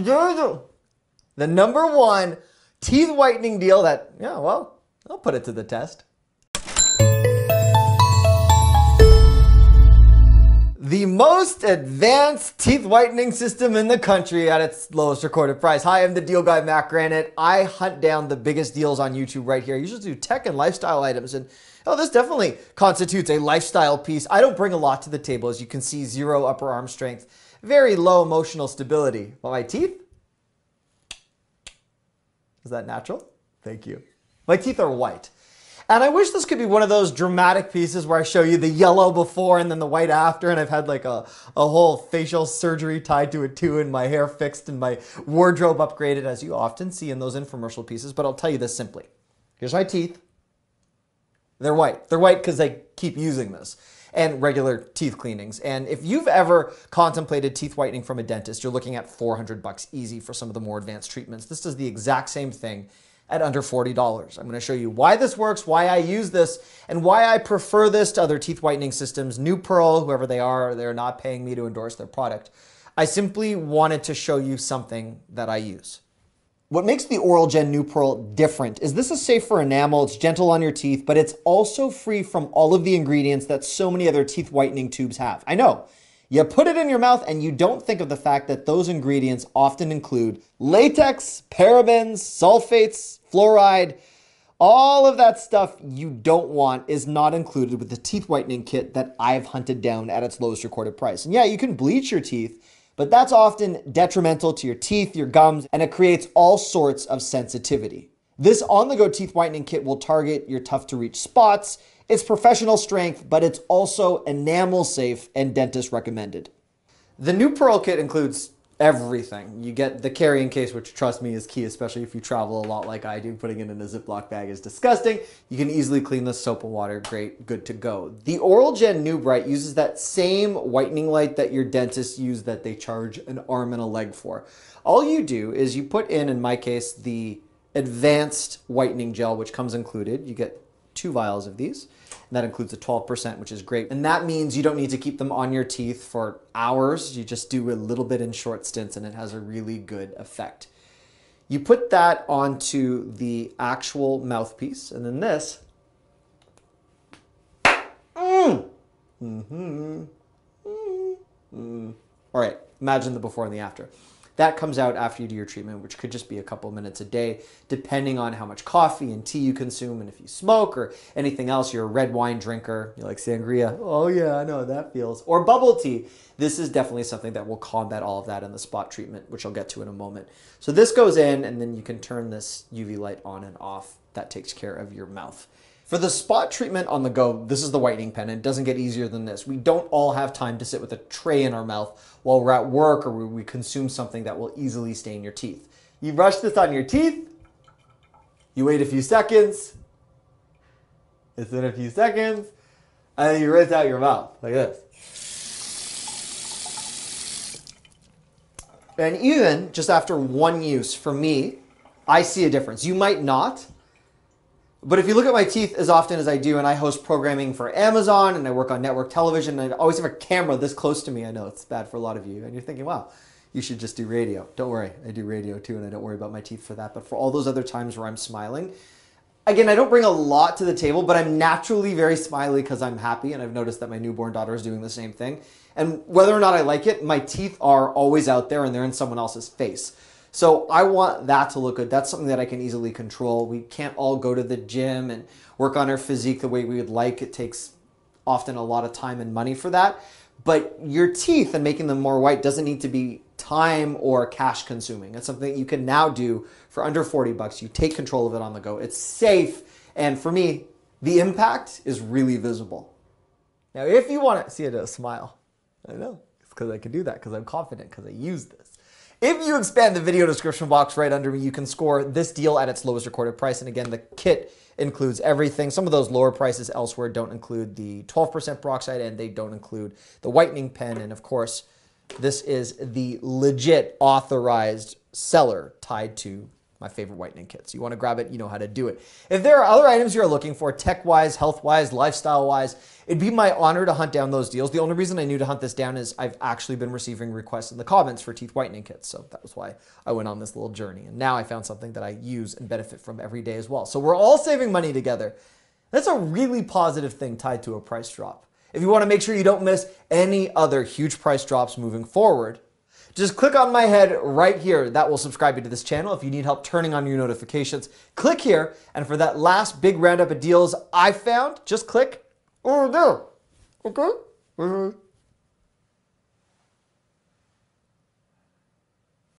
The number one teeth whitening deal that, yeah, well, I'll put it to the test. The most advanced teeth whitening system in the country at its lowest recorded price. Hi, I'm the deal guy, Matt Granite. I hunt down the biggest deals on YouTube right here. I usually do tech and lifestyle items, and this definitely constitutes a lifestyle piece. I don't bring a lot to the table. As you can see, 0 upper arm strength, very low emotional stability. But my teeth? Is that natural? Thank you. My teeth are white. And I wish this could be one of those dramatic pieces where I show you the yellow before and then the white after, and I've had like a whole facial surgery tied to it too, and my hair fixed and my wardrobe upgraded, as you often see in those infomercial pieces. But I'll tell you this simply. Here's my teeth. They're white. They're white because I keep using this and regular teeth cleanings. And if you've ever contemplated teeth whitening from a dentist, you're looking at $400 easy for some of the more advanced treatments. This does the exact same thing at under $40. I'm going to show you why this works, why I use this, and why I prefer this to other teeth whitening systems. New Pearl, whoever they are, they're not paying me to endorse their product. I simply wanted to show you something that I use. What makes the Oral Gen New Pearl different is this is safe for enamel, it's gentle on your teeth, but it's also free from all of the ingredients that so many other teeth whitening tubes have. I know. You put it in your mouth and you don't think of the fact that those ingredients often include latex, parabens, sulfates, fluoride. All of that stuff you don't want is not included with the teeth whitening kit that I've hunted down at its lowest recorded price. And yeah, you can bleach your teeth, but that's often detrimental to your teeth, your gums, and it creates all sorts of sensitivity. This on-the-go teeth whitening kit will target your tough-to-reach spots. It's professional strength, but it's also enamel safe and dentist recommended. The New Pearl kit includes everything. You get the carrying case, which trust me is key, especially if you travel a lot like I do. Putting it in a Ziploc bag is disgusting. You can easily clean the soap and water. Great, good to go. The Oral Gen New Bright uses that same whitening light that your dentists use that they charge an arm and a leg for. All you do is you put in my case, the advanced whitening gel, which comes included. You get 2 vials of these, and that includes a 12%, which is great. And that means you don't need to keep them on your teeth for hours. You just do a little bit in short stints, and it has a really good effect. You put that onto the actual mouthpiece, and then this. All right, imagine the before and the after. That comes out after you do your treatment, which could just be a couple minutes a day, depending on how much coffee and tea you consume, and if you smoke or anything else. You're a red wine drinker, you like sangria. Oh yeah, I know how that feels. Or bubble tea. This is definitely something that will combat all of that in the spot treatment, which I'll get to in a moment. So this goes in, and then you can turn this UV light on and off. That takes care of your mouth. For the spot treatment on the go, this is the whitening pen, and it doesn't get easier than this. We don't all have time to sit with a tray in our mouth while we're at work or we consume something that will easily stain your teeth. You brush this on your teeth, you wait a few seconds, it's in a few seconds, and then you rinse out your mouth like this. And even just after one use, for me, I see a difference. You might not. But if you look at my teeth as often as I do, and I host programming for Amazon, and I work on network television, and I always have a camera this close to me. I know it's bad for a lot of you, and you're thinking, wow, you should just do radio. Don't worry, I do radio too, and I don't worry about my teeth for that. But for all those other times where I'm smiling, again, I don't bring a lot to the table, but I'm naturally very smiley because I'm happy, and I've noticed that my newborn daughter is doing the same thing. And whether or not I like it, my teeth are always out there, and they're in someone else's face. So I want that to look good. That's something that I can easily control. We can't all go to the gym and work on our physique the way we would like. It takes often a lot of time and money for that. But your teeth and making them more white doesn't need to be time or cash consuming. It's something that you can now do for under $40. You take control of it on the go. It's safe. And for me, the impact is really visible. Now, if you want to see it, a smile. I know. It's because I can do that because I'm confident because I use this. If you expand the video description box right under me, you can score this deal at its lowest recorded price. And again, the kit includes everything. Some of those lower prices elsewhere don't include the 12% peroxide, and they don't include the whitening pen. And of course, this is the legit authorized seller tied to my favorite whitening kits. You want to grab it, you know how to do it. If there are other items you're looking for, tech-wise, health-wise, lifestyle-wise, it'd be my honor to hunt down those deals. The only reason I knew to hunt this down is I've actually been receiving requests in the comments for teeth whitening kits. So that was why I went on this little journey. And now I found something that I use and benefit from every day as well. So we're all saving money together. That's a really positive thing tied to a price drop. If you want to make sure you don't miss any other huge price drops moving forward, just click on my head right here. That will subscribe you to this channel. If you need help turning on your notifications, click here. And for that last big roundup of deals I found, just click over there. Okay?